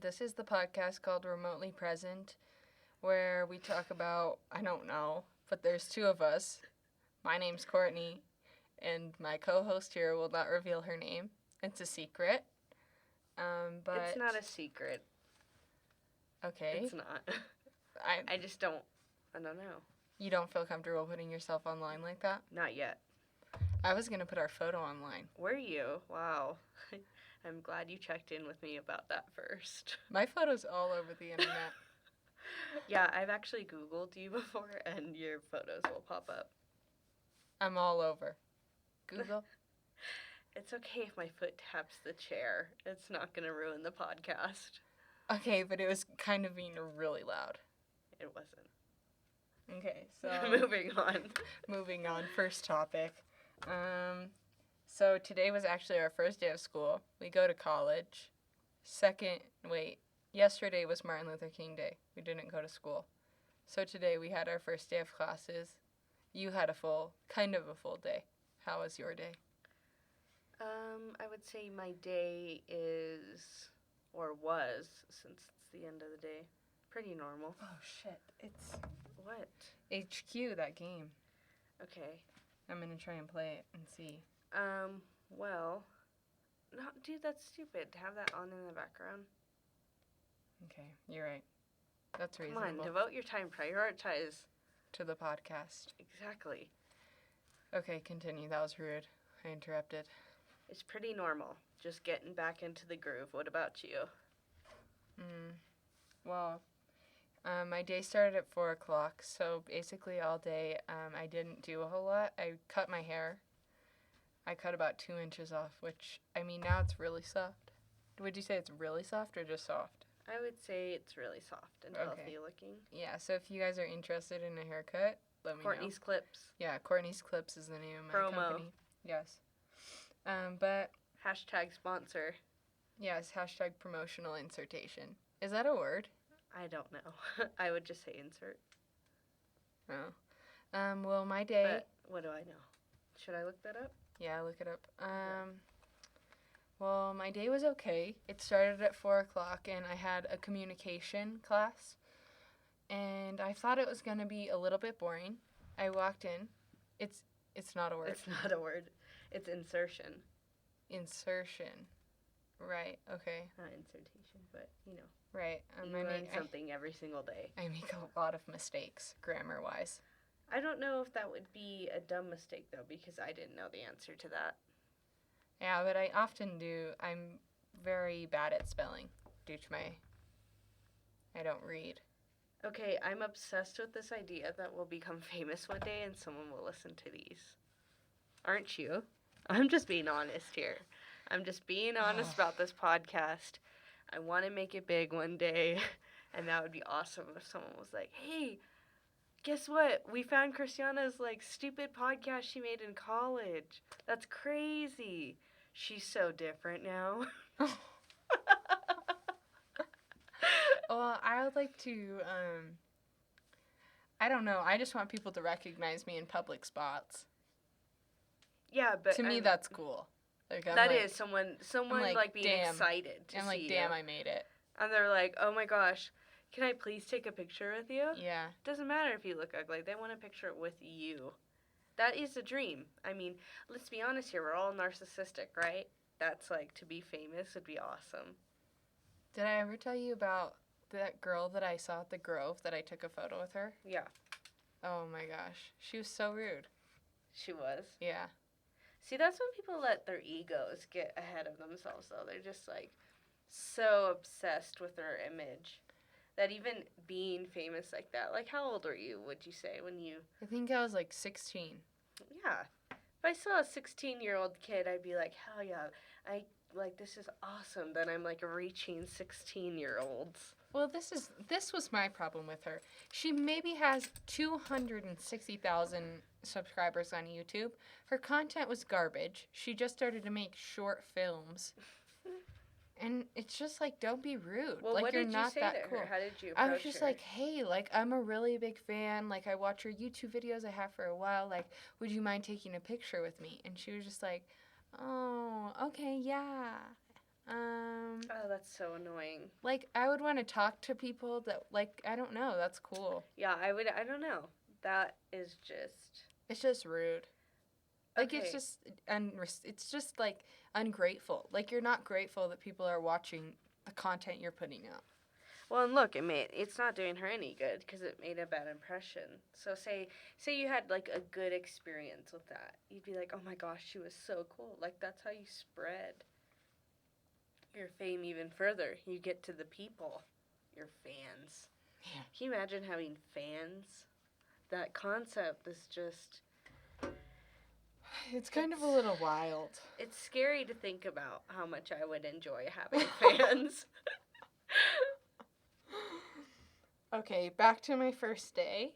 This is the podcast called Remotely Present, where we talk about, I don't know, but there's two of us. My name's Courtney, and my co-host here will not reveal her name. It's a secret. But It's not a secret. okay. It's not. I I don't know. You don't feel comfortable putting yourself online like that? Not yet. I was gonna put our photo online. Were you? Wow. I'm glad you checked in with me about that first. My photo's all over the internet. Yeah, I've actually Googled you before, and your photos will pop up. I'm all over. Google. It's okay if my foot taps the chair. It's not going to ruin the podcast. Okay, but it was kind of being really loud. It wasn't. Okay, so Moving on. First topic. So today was actually our first day of school. We go to college. Yesterday was Martin Luther King Day. We didn't go to school. So today we had our first day of classes. You had kind of a full day. How was your day? I would say my day was, since it's the end of the day, pretty normal. Oh, shit. It's What? HQ, that game. Okay. I'm going to try and play it and see. Well, no, dude, that's stupid to have that on in the background. Okay, you're right. That's Come reasonable. on, devote your time, prioritize. To the podcast. Exactly. Okay, continue. That was rude. I interrupted. It's pretty normal. Just getting back into the groove. What about you? Well, my day started at 4 o'clock, so basically all day I didn't do a whole lot. I cut my hair. I cut about 2 inches off, which, now it's really soft. Would you say it's really soft or just soft? I would say it's really soft and healthy looking. Yeah, so if you guys are interested in a haircut, let me know. Courtney's Clips. Yeah, Courtney's Clips is the name of my Promo. company. Yes. But... Hashtag sponsor. Yes, hashtag promotional insertion. Is that a word? I don't know. I would just say insert. Oh. Well, my day... But what do I know? Should I look that up? Yeah, look it up. Well, my day was okay. It started at 4 o'clock, and I had a communication class. And I thought it was going to be a little bit boring. I walked in. It's not a word. It's not a word. It's insertion. Insertion. Right, okay. Not insertion, but, Right. you learn something every single day. I make a lot of mistakes, grammar-wise. I don't know if that would be a dumb mistake, though, because I didn't know the answer to that. Yeah, but I often do. I'm very bad at spelling due to I don't read. Okay, I'm obsessed with this idea that we'll become famous one day and someone will listen to these. Aren't you? I'm just being honest here. I'm just being honest about this podcast. I want to make it big one day, and that would be awesome if someone was like, hey, guess what? We found Christiana's, stupid podcast she made in college. That's crazy. She's so different now. Well, I would like to, I don't know. I just want people to recognize me in public spots. Yeah, but... To me, that's cool. That is someone being damn. excited to see I'm like, damn, I made it. And they're like, oh my gosh, can I please take a picture with you? Yeah. Doesn't matter if you look ugly. They want a picture with you. That is a dream. Let's be honest here. We're all narcissistic, right? That's to be famous would be awesome. Did I ever tell you about that girl that I saw at the Grove that I took a photo with her? Yeah. Oh my gosh. She was so rude. She was? Yeah. See, that's when people let their egos get ahead of themselves, though. They're just, so obsessed with their image that even being famous like that, how old were you, would you say, when you... I think I was 16. Yeah. If I saw a 16-year-old kid, I'd be like, hell yeah, this is awesome that I'm, reaching 16-year-olds. Well, this was my problem with her. She maybe has 260,000 subscribers on YouTube. Her content was garbage. She just started to make short films. And it's just don't be rude. Well, what you're did not you say that to cool. her? How did you approach I was just her? hey, I'm a really big fan. I watch her YouTube videos I have for a while. Would you mind taking a picture with me? And she was just oh, okay, yeah. Oh, that's so annoying. Like, I would want to talk to people that, like, I don't know. That's cool. Yeah, I don't know. That is just... It's just rude. Like, Okay. it's just, like, ungrateful. Like, you're not grateful that people are watching the content you're putting out. Well, and look, it's not doing her any good because it made a bad impression. So say you had like a good experience with that, you'd be like, oh my gosh, she was so cool. Like that's how you spread your fame even further. You get to the people, your fans. Yeah. Can you imagine having fans? That concept is just... It's kind of a little wild. It's scary to think about how much I would enjoy having fans. Okay, back to my first day.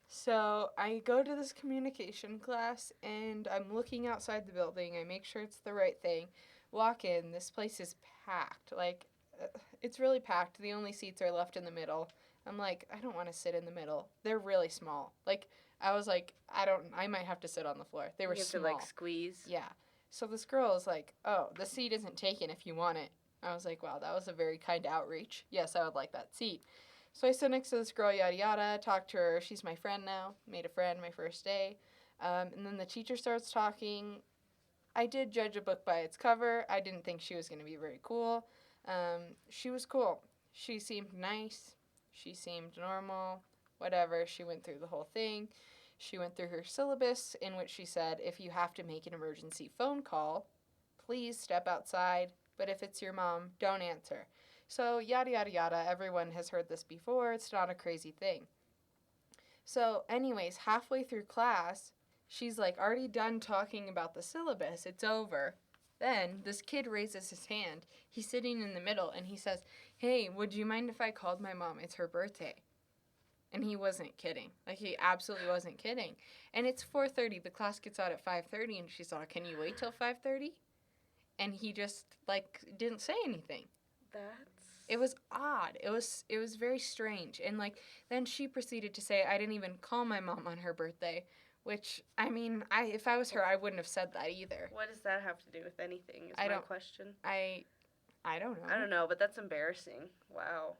So I go to this communication class and I'm looking outside the building. I make sure it's the right thing. Walk in. This place is packed. Like, it's really packed. The only seats are left in the middle. I'm like, I don't want to sit in the middle. They're really small. Like, I was like, I might have to sit on the floor. They were you have small. to like squeeze. Yeah. So this girl is like, oh, the seat isn't taken if you want it. I was like, wow, that was a very kind outreach. Yes, I would like that seat. So I sit next to this girl, yada yada, talk to her. She's my friend now. Made a friend my first day. And then the teacher starts talking. I did judge a book by its cover. I didn't think she was going to be very cool. She was cool. She seemed nice. She seemed normal. Whatever. She went through the whole thing. She went through her syllabus in which she said, if you have to make an emergency phone call, please step outside. But if it's your mom, don't answer. So yada yada yada, everyone has heard this before, it's not a crazy thing. So anyways, halfway through class, she's like already done talking about the syllabus, it's over. Then this kid raises his hand, he's sitting in the middle and he says, hey, would you mind if I called my mom, it's her birthday. And he wasn't kidding. Like, he absolutely wasn't kidding. And it's 4:30, the class gets out at 5:30 and she's like, can you wait till 5:30? And he just, like, didn't say anything. It was odd. It was very strange. And, like, then she proceeded to say, I didn't even call my mom on her birthday. Which, I mean, if I was her, I wouldn't have said that either. What does that have to do with anything is my question. I don't know. I don't know, but that's embarrassing. Wow.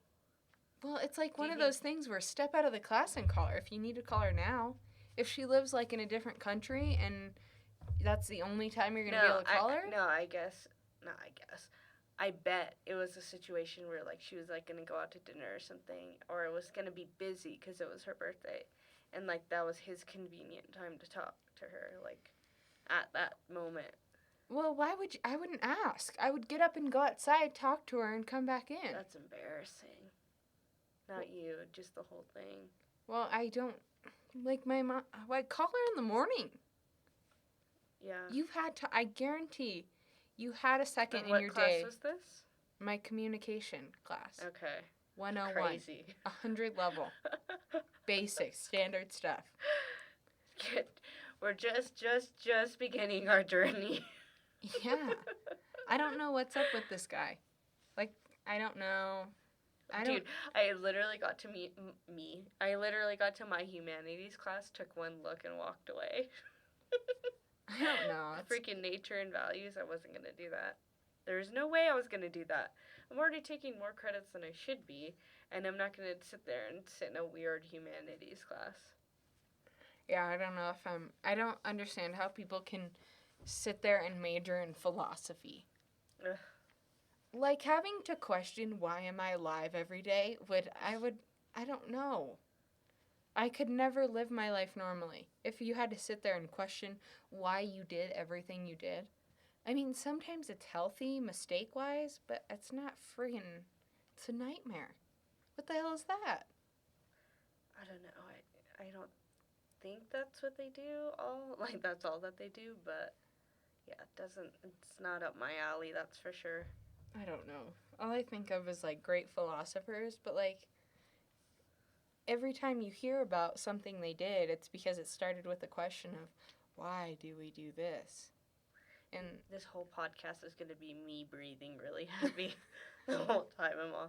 Well, it's like one of those things where step out of the class and call her if you need to call her now. If she lives, like, in a different country and that's the only time you're going to be able to call her? I bet it was a situation where, like, she was, like, going to go out to dinner or something, or it was going to be busy because it was her birthday, and, like, that was his convenient time to talk to her, like, at that moment. Well, I wouldn't ask. I would get up and go outside, talk to her, and come back in. That's embarrassing. Not you, just the whole thing. Well, I don't, like, my mom, call her in the morning. Yeah. I guarantee, you had a second in your day. What class was this? My communication class. Okay. 101. Crazy. 100 level. Basic, standard stuff. We're just beginning our journey. Yeah. I don't know what's up with this guy. Like, I don't know. Dude, I literally got to meet me. I literally got to my humanities class, took one look, and walked away. I don't know. Freaking nature and values, I wasn't going to do that. There's no way I was going to do that. I'm already taking more credits than I should be, and I'm not going to sit there and sit in a weird humanities class. Yeah, I don't know if I don't understand how people can sit there and major in philosophy. Ugh. Like, having to question why am I alive every day I don't know. I could never live my life normally if you had to sit there and question why you did everything you did. I mean, sometimes it's healthy, mistake-wise, but it's not friggin', it's a nightmare. What the hell is that? I don't know. I don't think that's what they do. That's all that they do, but yeah, it's not up my alley, that's for sure. I don't know. All I think of is, like, great philosophers, but, like, every time you hear about something they did, it's because it started with the question of, why do we do this? And this whole podcast is going to be me breathing really heavy the whole time I'm on.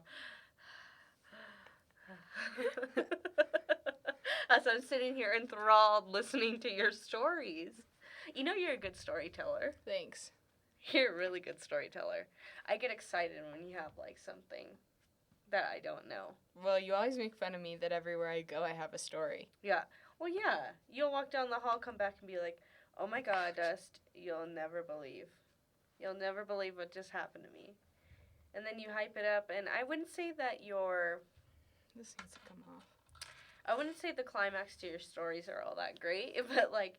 As I'm sitting here enthralled listening to your stories. You know you're a good storyteller. Thanks. You're a really good storyteller. I get excited when you have, like, something that I don't know. Well, you always make fun of me that everywhere I go, I have a story. Yeah. Well, yeah. You'll walk down the hall, come back, and be like, oh my god, Dust, you'll never believe. You'll never believe what just happened to me. And then you hype it up, and I wouldn't say that This needs to come off. I wouldn't say the climax to your stories are all that great, but, like,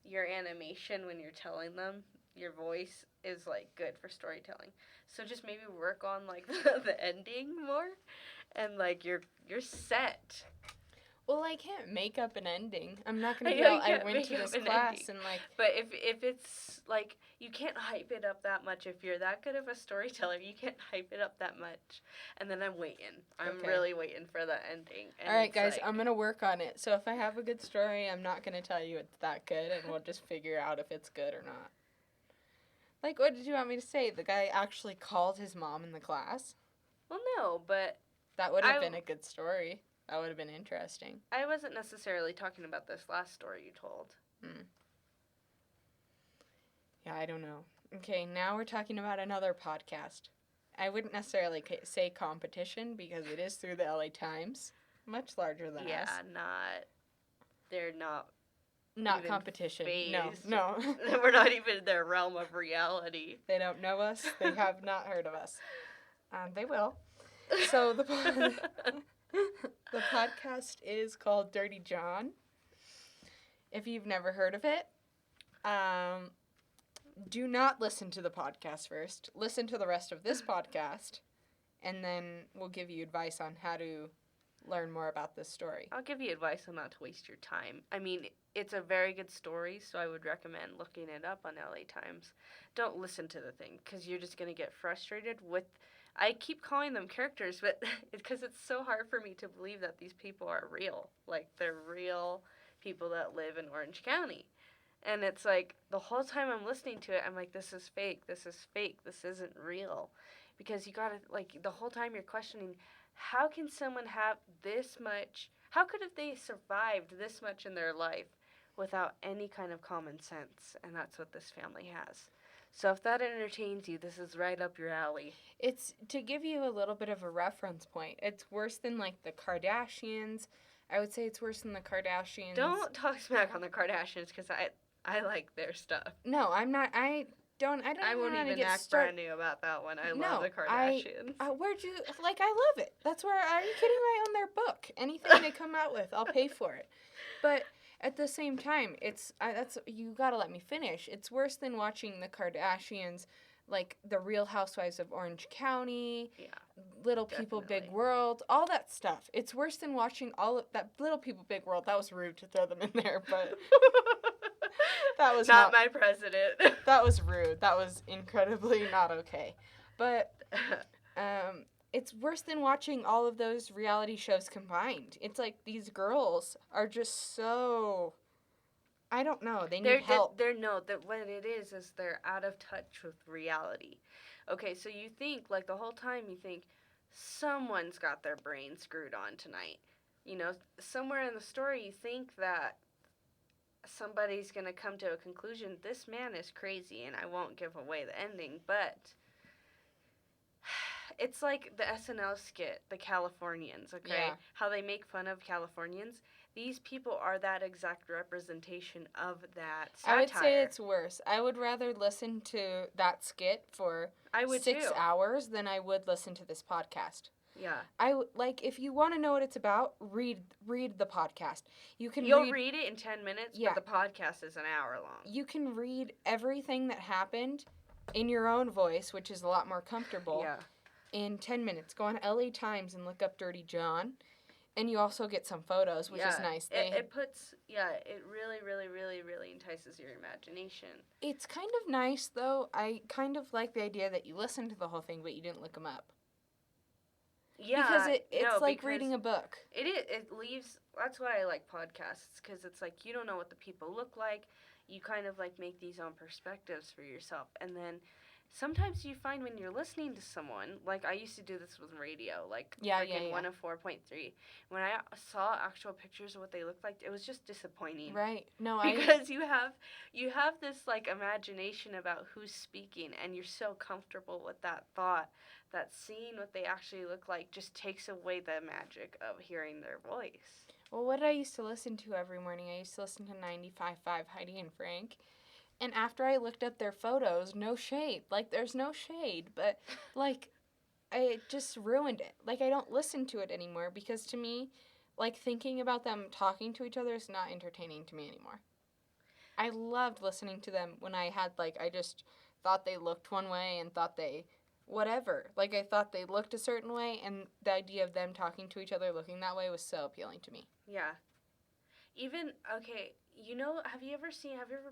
your animation when you're telling them, your voice is, like, good for storytelling. So just maybe work on, like, the ending more, and, like, you're set. Well, I can't make up an ending. I'm not gonna I be know all, you I can't went to make up this an class ending. and like. But if it's, like, you can't hype it up that much. If you're that good of a storyteller, you can't hype it up that much. And then I'm waiting. I'm Okay. really waiting for the ending. And All right, it's guys, like, I'm gonna work on it. So if I have a good story, I'm not gonna tell you it's that good, and we'll just figure out if it's good or not. Like, what did you want me to say? The guy actually called his mom in the class? well, no, but That would have been a good story. That would have been interesting. I wasn't necessarily talking about this last story you told. Yeah, I don't know. Okay, now we're talking about another podcast. I wouldn't necessarily say competition because it is through the LA Times, much larger than us. They're not Not even competition. phased. No. We're not even in their realm of reality. They don't know us. They have not heard of us. They will. So the podcast is called Dirty John. If you've never heard of it, do not listen to the podcast first. Listen to the rest of this podcast, and then we'll give you advice on how to learn more about this story. I'll give you advice on not to waste your time. I mean, it's a very good story, so I would recommend looking it up on LA Times. Don't listen to the thing, because you're just going to get frustrated with... I keep calling them characters, but because it's so hard for me to believe that these people are real. Like, they're real people that live in Orange County. And it's like, the whole time I'm listening to it, I'm like, this is fake, this isn't real. Because you gotta, like, the whole time you're questioning, how can someone have this much, how could have they survived this much in their life without any kind of common sense? And that's what this family has. So if that entertains you, this is right up your alley. It's, to give you a little bit of a reference point, it's worse than, like, the Kardashians. I would say it's worse than the Kardashians. Don't talk smack on the Kardashians, because I like their stuff. No, I'm not, I won't even act brand new about that one. I love the Kardashians. Where'd you, like, I love it. That's where, are you kidding me? I own their book. Anything they come out with, I'll pay for it. But at the same time, you gotta let me finish. It's worse than watching the Kardashians, like the Real Housewives of Orange County, Little People, Big World, all that stuff. It's worse than watching all of that Little People, Big World. That was rude to throw them in there, but that was not my president. That was rude. That was incredibly not okay. But it's worse than watching all of those reality shows combined. It's like these girls are just so, I don't know, they need help. What it is they're out of touch with reality. Okay, so you think, like, the whole time you think, someone's got their brain screwed on tonight. You know, somewhere in the story you think that somebody's going to come to a conclusion, this man is crazy, and I won't give away the ending, but it's like the SNL skit, the Californians, okay? Yeah. How they make fun of Californians. These people are that exact representation of that satire. I would say it's worse. I would rather listen to that skit for 6 hours than I would listen to this podcast. Yeah. If you want to know what it's about, read the podcast. You'll read it in 10 minutes, yeah. But the podcast is an hour long. You can read everything that happened in your own voice, which is a lot more comfortable. Yeah. In 10 minutes. Go on LA Times and look up Dirty John. And you also get some photos, which is nice. It really, really, really, really entices your imagination. It's kind of nice, though. I kind of like the idea that you listened to the whole thing, but you didn't look them up. Yeah. Because it's like reading a book. It is. It leaves, that's why I like podcasts, because it's like you don't know what the people look like. You kind of like make these own perspectives for yourself. And then sometimes you find when you're listening to someone, like I used to do this with radio, like Yeah, freaking yeah. 104.3. When I saw actual pictures of what they looked like, it was just disappointing. Right. No, Because you have this like imagination about who's speaking, and you're so comfortable with that thought that seeing what they actually look like just takes away the magic of hearing their voice. Well, what I used to listen to every morning, I used to listen to 95.5 Heidi and Frank. And after I looked up their photos, no shade. Like, there's no shade. But, like, it just ruined it. Like, I don't listen to it anymore because to me, like, thinking about them talking to each other is not entertaining to me anymore. I loved listening to them when I had, like, I just thought they looked one way and thought they whatever. Like, I thought they looked a certain way, and the idea of them talking to each other looking that way was so appealing to me. Yeah. Even, okay, have you ever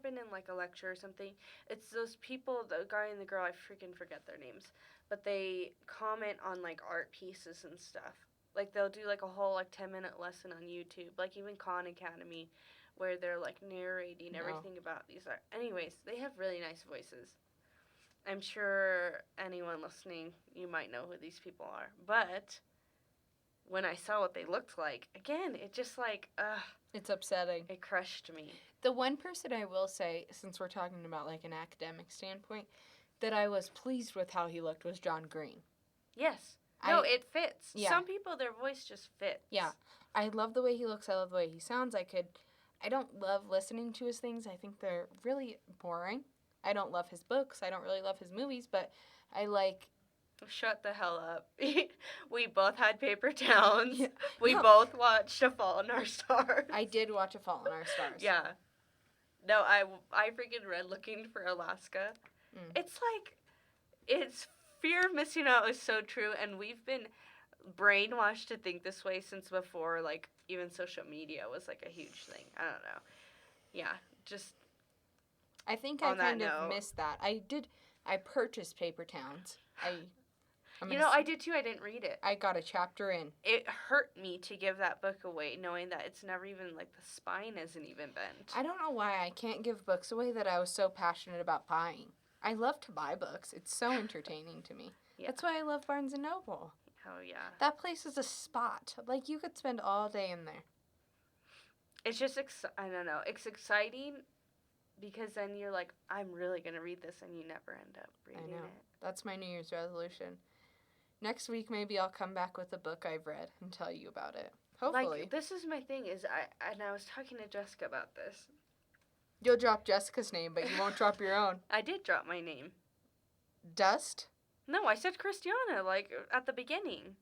been in like a lecture or something? It's those people, the guy and the girl, I freaking forget their names, but they comment on like art pieces and stuff. Like they'll do like a whole like 10-minute lesson on YouTube, like even Khan Academy, where they're like narrating No. everything about these art. Anyways, they have really nice voices. I'm sure anyone listening, you might know who these people are. But when I saw what they looked like, again, it just like, It's upsetting. it crushed me. The one person I will say, since we're talking about like an academic standpoint, that I was pleased with how he looked was John Green. Yes. No, it fits. Yeah. Some people, their voice just fits. Yeah. I love the way he looks. I love the way he sounds. I don't love listening to his things. I think they're really boring. I don't love his books. I don't really love his movies, but I like... Shut the hell up. We both had Paper Towns. Yeah. We both watched A Fault in Our Stars. I did watch A Fault in Our Stars. Yeah. No, I freaking read Looking for Alaska. It's fear of missing out is so true, and we've been brainwashed to think this way since before, like, even social media was, like, a huge thing. I don't know. Yeah, just I think I on that kind of note. missed that. I purchased Paper Towns. I did too. I didn't read it. I got a chapter in. It hurt me to give that book away, knowing that it's never even, like, the spine isn't even bent. I don't know why I can't give books away that I was so passionate about buying. I love to buy books. It's so entertaining to me. Yeah. That's why I love Barnes & Noble. Oh, yeah. That place is a spot. Like, you could spend all day in there. It's just, I don't know. It's exciting because then you're like, I'm really going to read this, and you never end up reading it. That's my New Year's resolution. Next week, maybe I'll come back with a book I've read and tell you about it. Hopefully. Like, this is my thing, is I was talking to Jessica about this. You'll drop Jessica's name, but you won't drop your own. I did drop my name. Dust? No, I said Christiana, like, at the beginning.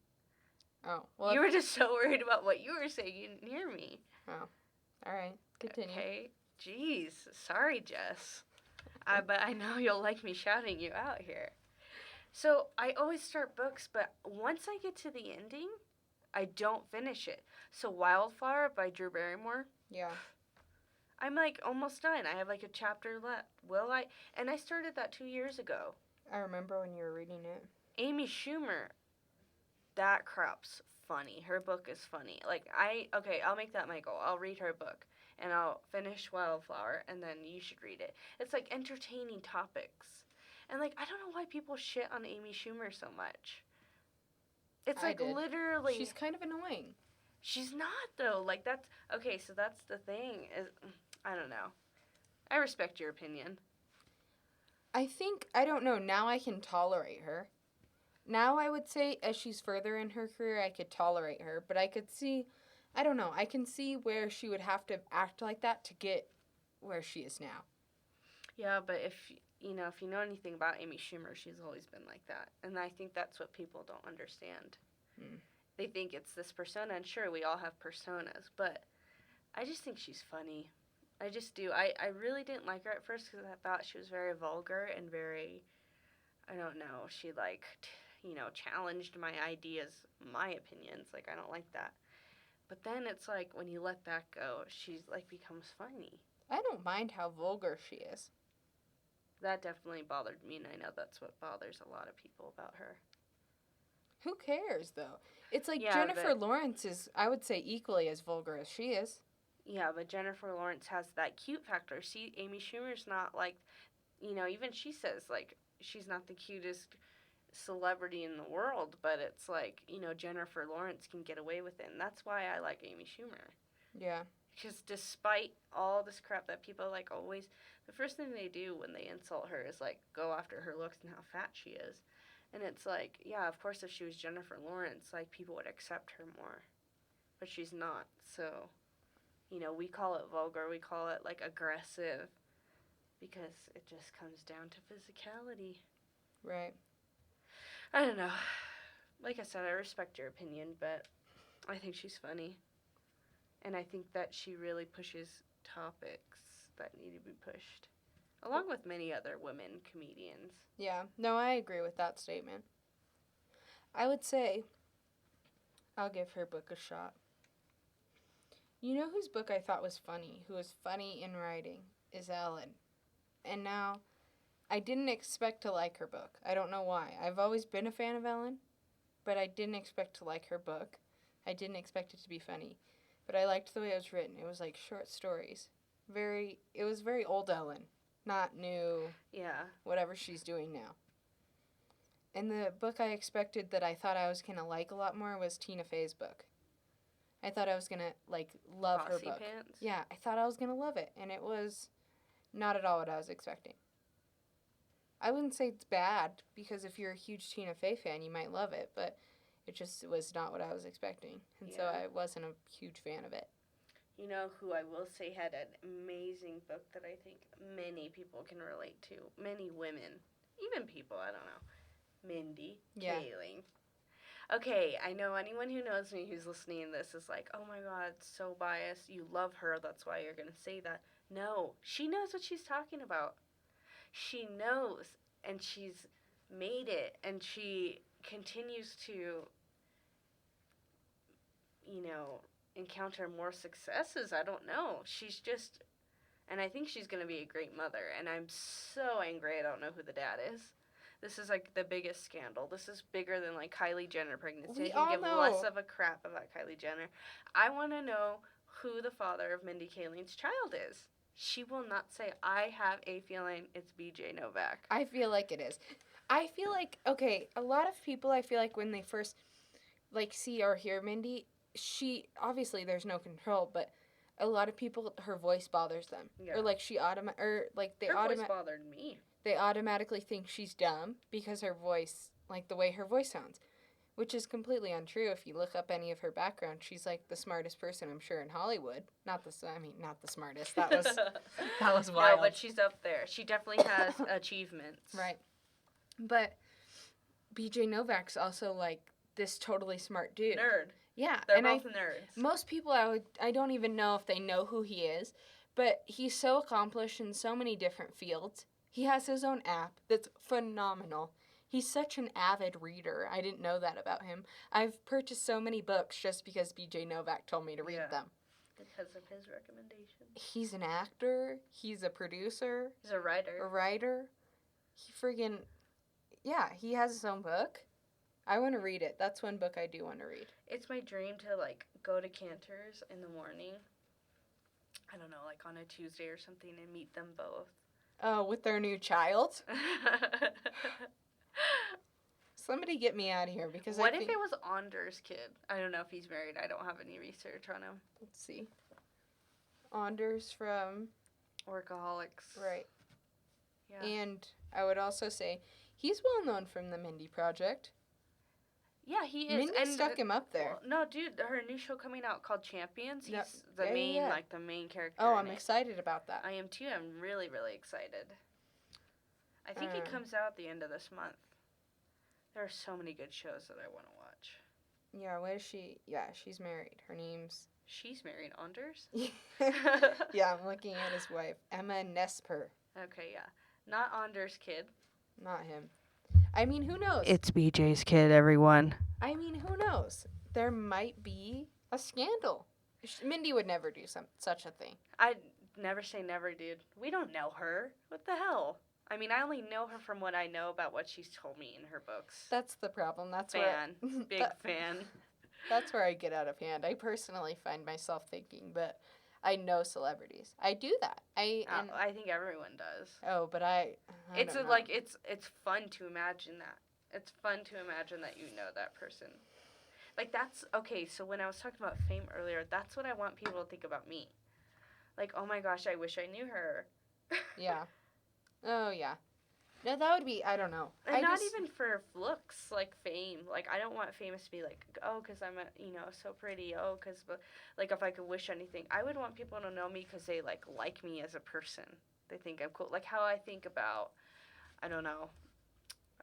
Oh. Well, You were just so worried about what you were saying, you didn't hear me. all right. Continue. Okay. Jeez. Sorry, Jess. But I know you'll like me shouting you out here. So, I always start books, but once I get to the ending, I don't finish it. So, Wildflower by Drew Barrymore. Yeah. I'm, like, almost done. I have, like, a chapter left. Will I? And I started that 2 years ago. I remember when you were reading it. Amy Schumer, that crap's funny. Her book is funny. Like, I'll make that my goal. I'll read her book, and I'll finish Wildflower, and then you should read it. It's, like, entertaining topics. And, like, I don't know why people shit on Amy Schumer so much. It's, like, literally... She's kind of annoying. She's not, though. Like, that's... Okay, so that's the thing. I don't know. I respect your opinion. I think, I don't know, now I can tolerate her. Now I would say as she's further in her career, I could tolerate her. But I could see, I don't know, I can see where she would have to act like that to get where she is now. Yeah, but if you know anything about Amy Schumer, she's always been like that. And I think that's what people don't understand. They think it's this persona, and sure, we all have personas, but I just think she's funny. I just do. I really didn't like her at first because I thought she was very vulgar and very, I don't know, she, like, challenged my ideas, my opinions. Like, I don't like that. But then it's like, when you let that go, she's, like, becomes funny. I don't mind how vulgar she is. That definitely bothered me, and I know that's what bothers a lot of people about her. Who cares, though? It's like Yeah, Jennifer Lawrence is, I would say, equally as vulgar as she is. Yeah, but Jennifer Lawrence has that cute factor. See, Amy Schumer's not like, even she says, like, she's not the cutest celebrity in the world, but it's like, Jennifer Lawrence can get away with it. And that's why I like Amy Schumer. Yeah. Because despite all this crap that people like always, the first thing they do when they insult her is like go after her looks and how fat she is. And it's like, yeah, of course if she was Jennifer Lawrence, like people would accept her more. But she's not. So, we call it vulgar, we call it like aggressive because it just comes down to physicality. Right. I don't know. Like I said, I respect your opinion, but I think she's funny. And I think that she really pushes topics that need to be pushed, along with many other women comedians. Yeah. No, I agree with that statement. I would say I'll give her book a shot. You know whose book I thought was funny, who was funny in writing, is Ellen. And now, I didn't expect to like her book. I don't know why. I've always been a fan of Ellen, but I didn't expect to like her book. I didn't expect it to be funny. But I liked the way it was written. It was like short stories. It was very old Ellen, not new, whatever she's doing now. And the book I expected that I thought I was going to like a lot more was Tina Fey's book. I thought I was going to, love her book. Pants? Yeah, I thought I was going to love it. And it was not at all what I was expecting. I wouldn't say it's bad, because if you're a huge Tina Fey fan, you might love it. But it just was not what I was expecting. And so I wasn't a huge fan of it. You know who I will say had an amazing book that I think many people can relate to? Many women. Even people, I don't know. Mindy Kaling. Okay, I know anyone who knows me who's listening to this is like, oh my god, so biased. You love her, that's why you're going to say that. No, she knows what she's talking about. She knows, and she's made it, and she continues to, encounter more successes. I don't know. She's just, and I think she's going to be a great mother, and I'm so angry I don't know who the dad is. This is like the biggest scandal. This is bigger than like Kylie Jenner pregnancy. We I can all give know. less of a crap about Kylie Jenner. I want to know who the father of Mindy Kaling's child is. She will not say. I have a feeling it's BJ Novak. I feel like it is. I feel like, okay, a lot of people, I feel like when they first, see or hear Mindy, she, obviously there's no control, but a lot of people, her voice bothers them. Yeah. Or, her voice bothered me. They automatically think she's dumb because her voice, the way her voice sounds. Which is completely untrue. If you look up any of her background, she's the smartest person, I'm sure, in Hollywood. Not the smartest. That was wild. No, but she's up there. She definitely has achievements. Right. But BJ Novak's also this totally smart dude. Nerd. Yeah. They're both nerds. Most people I don't even know if they know who he is, but he's so accomplished in so many different fields. He has his own app that's phenomenal. He's such an avid reader. I didn't know that about him. I've purchased so many books just because BJ Novak told me to read them. Because of his recommendation. He's an actor. He's a producer. He's a writer. He friggin', he has his own book. I want to read it. That's one book I do want to read. It's my dream to, go to Cantor's in the morning. I don't know, on a Tuesday or something and meet them both. Oh, with their new child? Somebody get me out of here because What if it was Anders' kid? I don't know if he's married. I don't have any research on him. Let's see. Anders from Workaholics. Right. Yeah. And I would also say he's well known from the Mindy Project. Yeah, he is. Mindy stuck him up there. Well, no, dude, her new show coming out called Champions. He's the main character. Oh, I'm excited about that. I am too. I'm really, really excited. I think it comes out at the end of this month. There are so many good shows that I want to watch. Yeah, where is she? Yeah, she's married. Her name's... She's married. Anders? Yeah, I'm looking at his wife. Emma Nesper. Okay, yeah. Not Anders' kid. Not him. I mean, who knows? It's BJ's kid, everyone. I mean, who knows? There might be a scandal. Mindy would never do such a thing. I'd never say never, dude. We don't know her. What the hell? I mean, I only know her from what I know about what she's told me in her books. That's the problem. Big fan. That's where I get out of hand. I personally find myself thinking, but I know celebrities. I do that. I think everyone does. But I It's don't know. like it's fun to imagine that. It's fun to imagine that you know that person. Like that's okay. So when I was talking about fame earlier, that's what I want people to think about me. Like, oh my gosh, I wish I knew her. Yeah. Oh yeah. No, that would be. I don't know. And not even for looks, like fame. Like I don't want famous to be like, oh, because I'm so pretty. Oh, because like if I could wish anything, I would want people to know me because they like me as a person. They think I'm cool. Like how I think about, I don't know.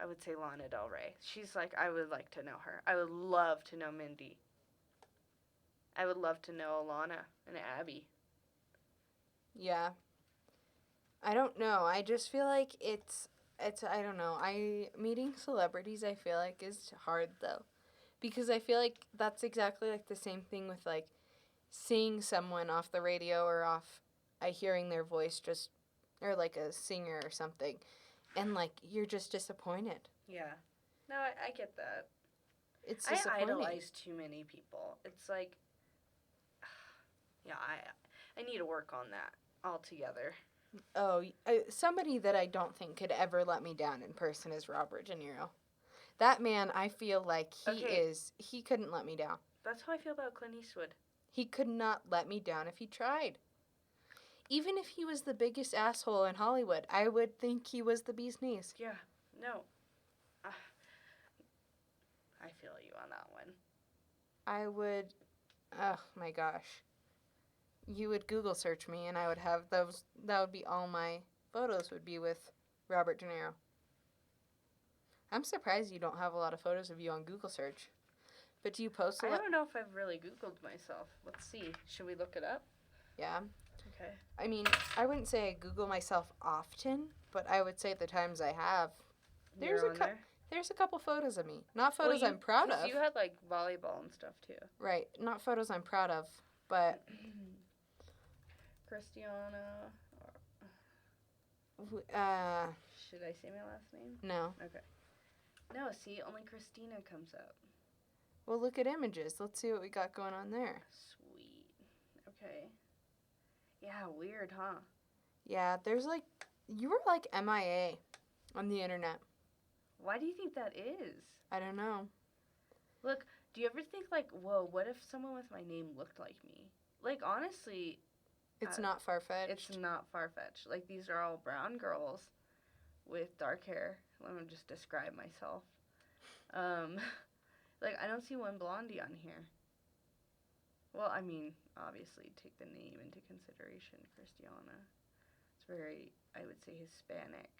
I would say Lana Del Rey. She's like, I would like to know her. I would love to know Mindy. I would love to know Alana and Abby. Yeah. I don't know. I just feel like it's I don't know. Meeting celebrities I feel like is hard though. Because I feel like that's exactly like the same thing with like seeing someone off the radio or hearing their voice just or like a singer or something and like you're just disappointed. Yeah. No, I get that. It's I disappointing. idolize too many people. It's like, yeah, I need to work on that altogether. Oh, somebody that I don't think could ever let me down in person is Robert De Niro. That man, I feel like he couldn't let me down. That's how I feel about Clint Eastwood. He could not let me down if he tried. Even if he was the biggest asshole in Hollywood, I would think he was the bee's knees. Yeah, no. I feel you on that one. I would, oh my gosh. You would Google search me and I would have those, that would be all my photos would be with Robert De Niro. I'm surprised you don't have a lot of photos of you on Google search. But do you post a lot? I don't know if I've really Googled myself. Let's see. Should we look it up? Yeah. Okay. I mean, I wouldn't say I Google myself often, but I would say the times I have, there's a couple photos of me. Not photos I'm proud of. You had like volleyball and stuff too. Right. Not photos I'm proud of, but Christiana. Should I say my last name? No. Okay. No, see, only Christina comes up. Well, look at images. Let's see what we got going on there. Sweet. Okay. Yeah, weird, huh? Yeah, there's like, you were like MIA on the internet. Why do you think that is? I don't know. Look, do you ever think like, whoa, what if someone with my name looked like me? Like, honestly, It's not far-fetched. it's not far-fetched. Like, these are all brown girls with dark hair. Let me just describe myself. Like, I don't see one blondie on here. Well, I mean, obviously, take the name into consideration, Christiana. It's very, I would say, Hispanic.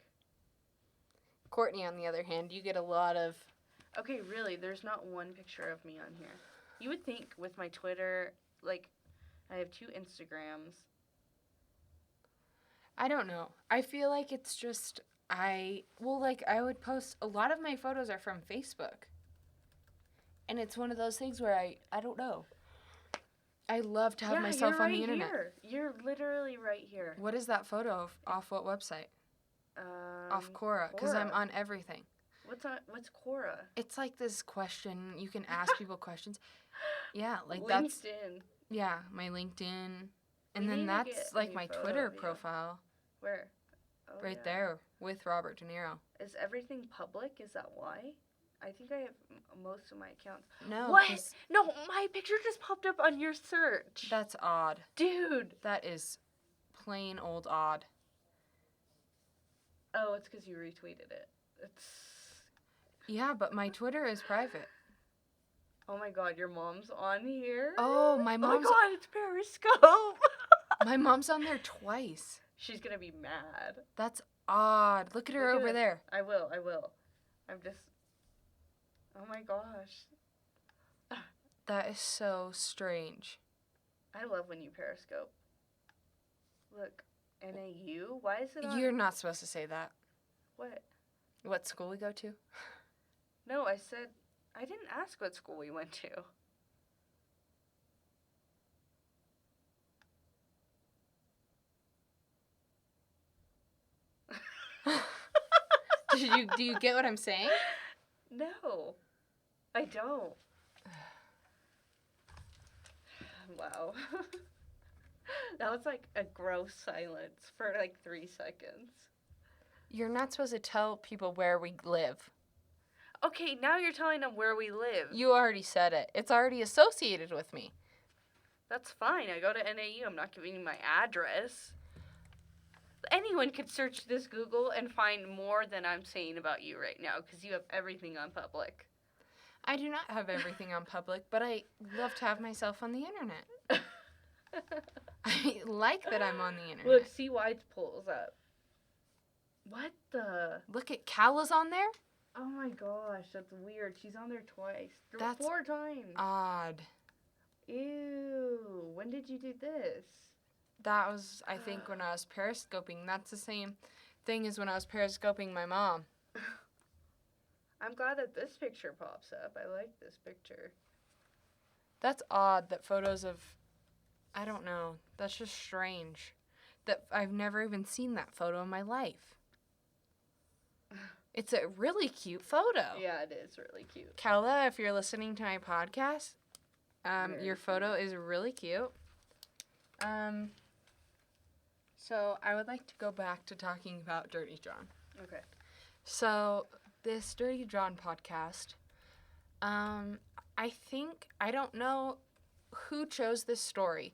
Courtney, on the other hand, you get a lot of... Okay, really, there's not one picture of me on here. You would think with my Twitter, like, I have 2 Instagrams. I don't know. I feel like it's just... I would post... A lot of my photos are from Facebook. And it's one of those things where I don't know. I love to have myself on the internet. Here. You're literally right here. What is that photo of? Off what website? Off Quora, because I'm on everything. What's Quora? It's like this question. You can ask people questions. Yeah, like LinkedIn. that's... Yeah, my LinkedIn. And then that's like my Twitter profile. Where? Oh, right there with Robert De Niro. Is everything public? Is that why? I think I have most of my accounts. No. What? No, my picture just popped up on your search. That's odd. Dude. That is plain old odd. Oh, it's because you retweeted it. Yeah, but my Twitter is private. Oh my god, your mom's on here? Oh, my mom's... Oh my god, it's Periscope! My mom's on there twice. She's gonna be mad. That's odd. Look at her over there. I will. I'm just... Oh my gosh. That is so strange. I love when you Periscope. Look, NAU? Why is it on... You're not supposed to say that. What? What school we go to? No, I said... I didn't ask what school we went to. Do you get what I'm saying? No, I don't. Wow. That was like a gross silence for like 3 seconds. You're not supposed to tell people where we live. Okay, now you're telling them where we live. You already said it. It's already associated with me. That's fine. I go to NAU. I'm not giving you my address. Anyone could search this Google and find more than I'm saying about you right now because you have everything on public. I do not have everything on public, but I love to have myself on the internet. I like that I'm on the internet. Look, see White pulls up. What the? Look at Cala's on there. Oh my gosh, that's weird. She's on there twice. That's 4 times. Odd. Ew. When did you do this? That was, I think, when I was periscoping. That's the same thing as when I was periscoping my mom. I'm glad that this picture pops up. I like this picture. That's odd that photos of, I don't know, that's just strange. That I've never even seen that photo in my life. It's a really cute photo. Yeah, it is really cute. Kella, if you're listening to my podcast, Very your photo is really cute. So I would like to go back to talking about Dirty John. Okay. So this Dirty John podcast, I don't know who chose this story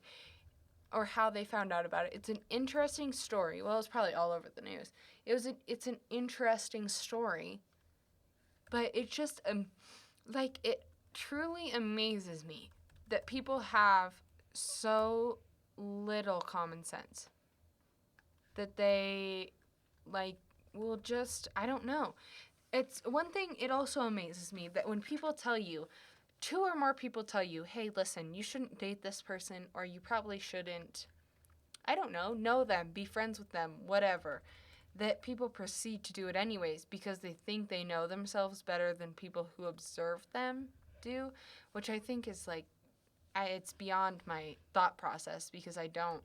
or how they found out about it. It's an interesting story. Well, it's probably all over the news. It's an interesting story, but it's just it truly amazes me that people have so little common sense that they will just, I don't know. It's one thing, it also amazes me that when people tell you, 2 or more people tell you, hey, listen, you shouldn't date this person, or you probably shouldn't, I don't know them, be friends with them, whatever, that people proceed to do it anyways because they think they know themselves better than people who observe them do, which I think is it's beyond my thought process because I don't.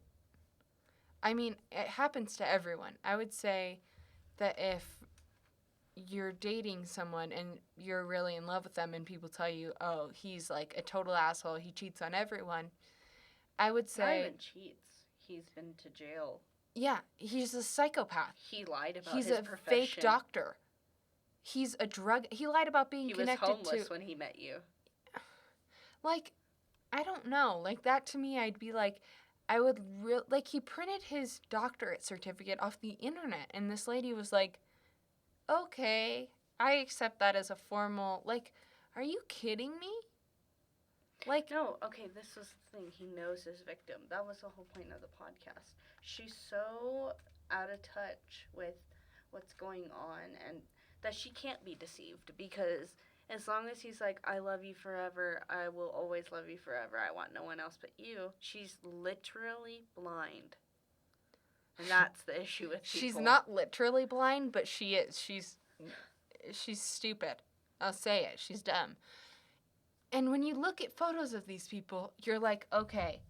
I mean, it happens to everyone. I would say that if you're dating someone and you're really in love with them and people tell you, oh, he's like a total asshole, he cheats on everyone, I would say... Not even cheats. He's been to jail. Yeah, he's a psychopath. He lied about He's his a profession. fake doctor. He's a drug... He lied about being connected to... He was homeless when he met you. I don't know. That to me, I'd be like... I would he printed his doctorate certificate off the internet, and this lady was like, okay, I accept that as a formal, are you kidding me? No, okay, this was the thing. He knows his victim. That was the whole point of the podcast. She's so out of touch with what's going on, and that she can't be deceived because as long as he's like, I love you forever, I will always love you forever, I want no one else but you, she's literally blind. And that's the issue with people. She's not literally blind, but she is. She's stupid. I'll say it. She's dumb. And when you look at photos of these people, you're like, okay,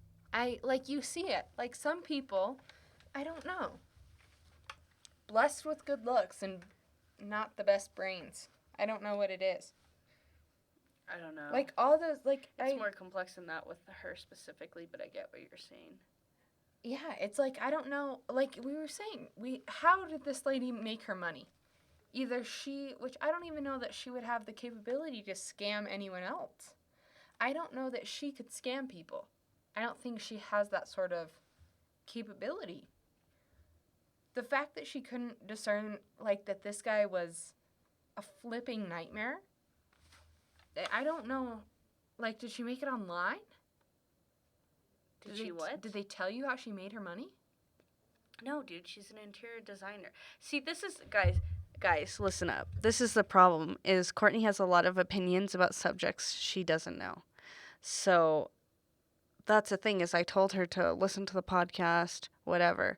you see it. Some people, I don't know, blessed with good looks and not the best brains. I don't know what it is. I don't know. All those, it's more complex than that with her specifically, but I get what you're saying. Yeah, it's I don't know, we were saying, how did this lady make her money? Either which I don't even know that she would have the capability to scam anyone else. I don't know that she could scam people. I don't think she has that sort of capability. The fact that she couldn't discern, that this guy was a flipping nightmare, I don't know, did she make it online? Did she what? Did they tell you how she made her money? No, dude, she's an interior designer. See, this is, guys, listen up. This is the problem, is Courtney has a lot of opinions about subjects she doesn't know. So, that's the thing, is I told her to listen to the podcast, whatever.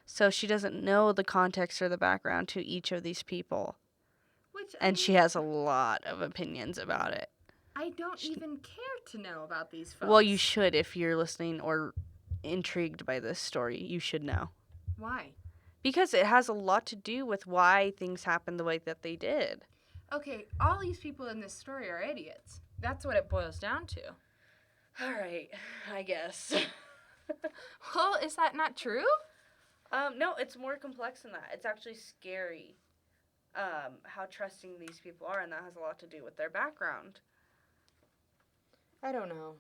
So, she doesn't know the context or the background to each of these people. She has a lot of opinions about it. I don't even care to know about these folks. Well, you should if you're listening or intrigued by this story. You should know. Why? Because it has a lot to do with why things happened the way that they did. Okay, all these people in this story are idiots. That's what it boils down to. All right, I guess. Well, is that not true? No, it's more complex than that. It's actually scary how trusting these people are, and that has a lot to do with their background. I don't know.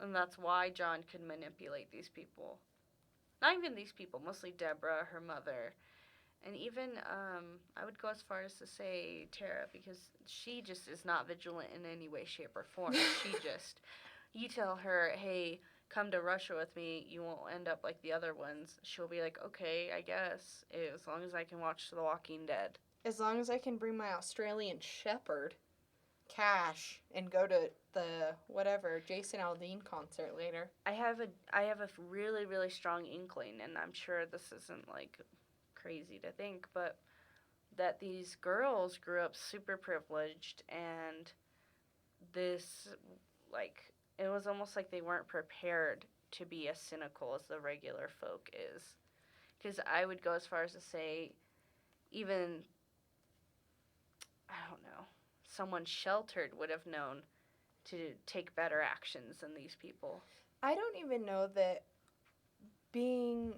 And that's why John could manipulate these people. Not even these people, mostly Deborah, her mother, and even I would go as far as to say Tara, because she just is not vigilant in any way, shape, or form. You tell her, hey, come to Russia with me, you won't end up like the other ones. She'll be like, okay, I guess, as long as I can watch The Walking Dead. As long as I can bring my Australian Shepherd, Cash, and go to the whatever Jason Aldean concert later. I have a really, really strong inkling, and I'm sure this isn't like crazy to think, but that these girls grew up super privileged, and this, like, it was almost like they weren't prepared to be as cynical as the regular folk is. Because I would go as far as to say, even, I don't know, someone sheltered would have known to take better actions than these people. I don't even know that being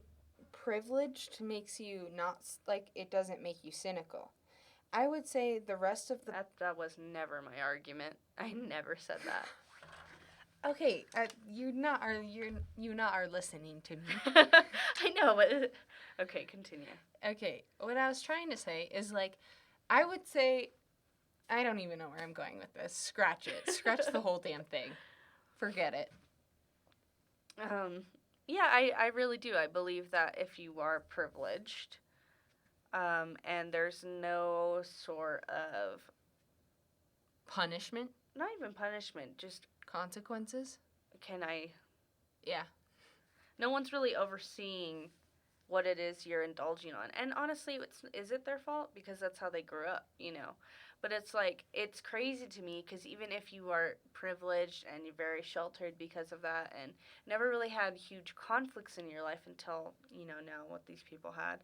privileged makes you not, like, it doesn't make you cynical. I would say the rest of the... That was never my argument. I never said that. Okay, you not are listening to me. I know, but okay, continue. Okay, what I was trying to say is, like, I would say, I don't even know where I'm going with this. Scratch it. Scratch the whole damn thing. Forget it. Yeah, I really do. I believe that if you are privileged, and there's no sort of Punishment? not even punishment, just Consequences? yeah. No one's really overseeing what it is you're indulging on. And honestly, is it their fault? Because that's how they grew up, you know. But it's like, it's crazy to me because even if you are privileged and you're very sheltered because of that and never really had huge conflicts in your life until, you know, now what these people had,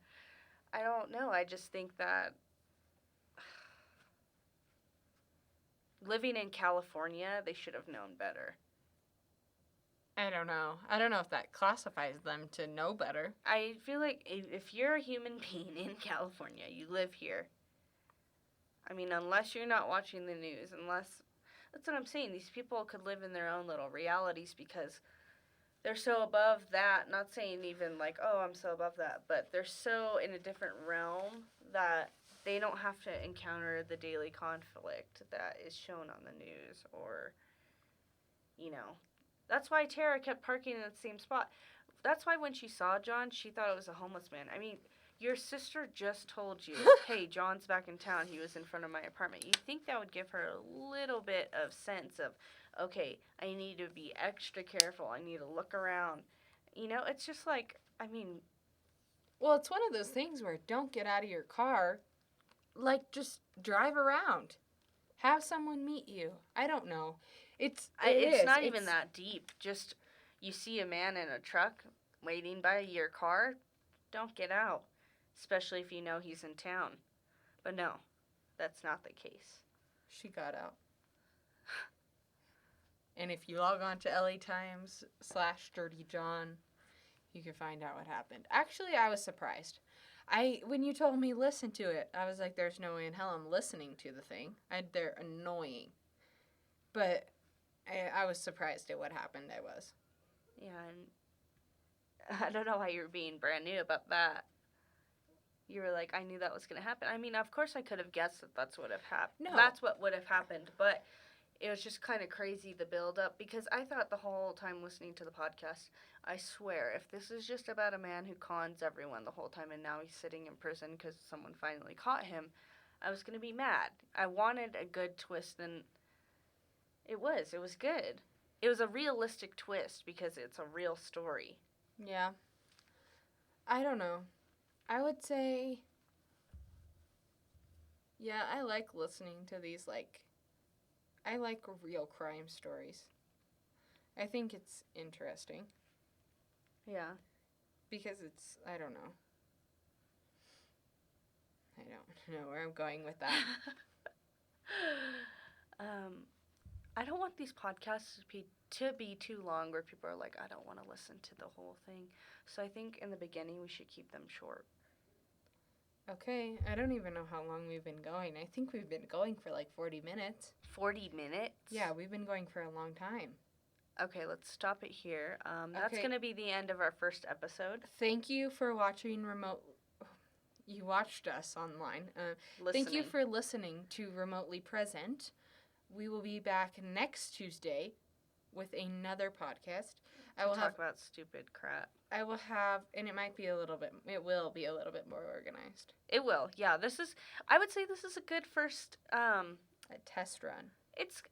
I don't know. I just think that living in California, they should have known better. I don't know. I don't know if that classifies them to know better. I feel like if you're a human being in California, you live here. I mean, unless you're not watching the news, that's what I'm saying. These people could live in their own little realities because they're so above that. Not saying even like, oh, I'm so above that, but they're so in a different realm that they don't have to encounter the daily conflict that is shown on the news or, you know. That's why Tara kept parking in the same spot. That's why when she saw John, she thought it was a homeless man. I mean, your sister just told you, hey, John's back in town. He was in front of my apartment. You'd think that would give her a little bit of sense of, okay, I need to be extra careful. I need to look around. You know, it's just like, I mean... Well, it's one of those things where don't get out of your car. Like, just drive around. Have someone meet you. I don't know. It's not even that deep. Just, you see a man in a truck waiting by your car, don't get out. Especially if you know he's in town. But no, that's not the case. She got out. And if you log on to LA Times /Dirty John, you can find out what happened. Actually, I was surprised. When you told me listen to it, I was like, there's no way in hell I'm listening to the thing. They're annoying. But I was surprised at what happened. I was. Yeah, and I don't know why you were being brand new about that. You were like, I knew that was going to happen. I mean, of course I could have guessed that that's what have happened. No. That's what would have happened, but it was just kind of crazy, the build-up, because I thought the whole time listening to the podcast, I swear, if this is just about a man who cons everyone the whole time and now he's sitting in prison because someone finally caught him, I was going to be mad. I wanted a good twist, and it was good. It was a realistic twist because it's a real story. Yeah. I don't know. I would say, yeah, I like listening to these, like, I like real crime stories. I think it's interesting. Yeah. Because it's, I don't know. I don't know where I'm going with that. I don't want these podcasts to be too long where people are like, I don't want to listen to the whole thing. So I think in the beginning we should keep them short. Okay, I don't even know how long we've been going. I think we've been going for like 40 minutes. 40 minutes? Yeah, we've been going for a long time. Okay, let's stop it here. That's Okay. going to be the end of our first episode. Thank you for watching remote. You watched us online. Thank you Listening. for listening to Remotely Present. We will be back next Tuesday with another podcast. I will talk about stupid crap. I will have, and it will be a little bit more organized. It will, yeah. I would say this is a good first, A test run. It's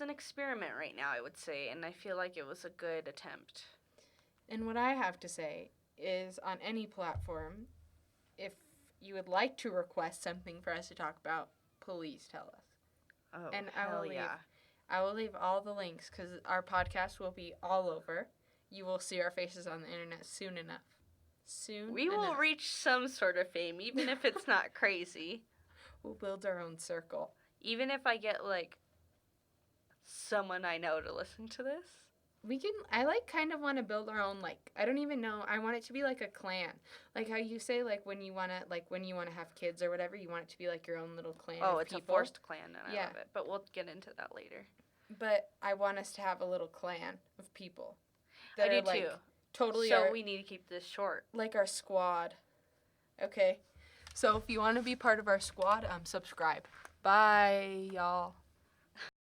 an experiment right now, I would say, and I feel like it was a good attempt. And what I have to say is on any platform, if you would like to request something for us to talk about, please tell us. Oh, And hell yeah. I will leave all the links because our podcast will be all over. You will see our faces on the internet soon enough. We will reach some sort of fame, even if it's not crazy. We'll build our own circle. Even if I get, like, someone I know to listen to this. I kind of want to build our own, like, I don't even know. I want it to be like a clan. Like how you say, when you want to have kids or whatever, you want it to be like your own little clan of it's people. a forced clan, and I love it. But we'll get into that later. But I want us to have a little clan of people. I do too. Totally. So we need to keep this short. Like our squad. Okay. So if you want to be part of our squad, subscribe. Bye, y'all.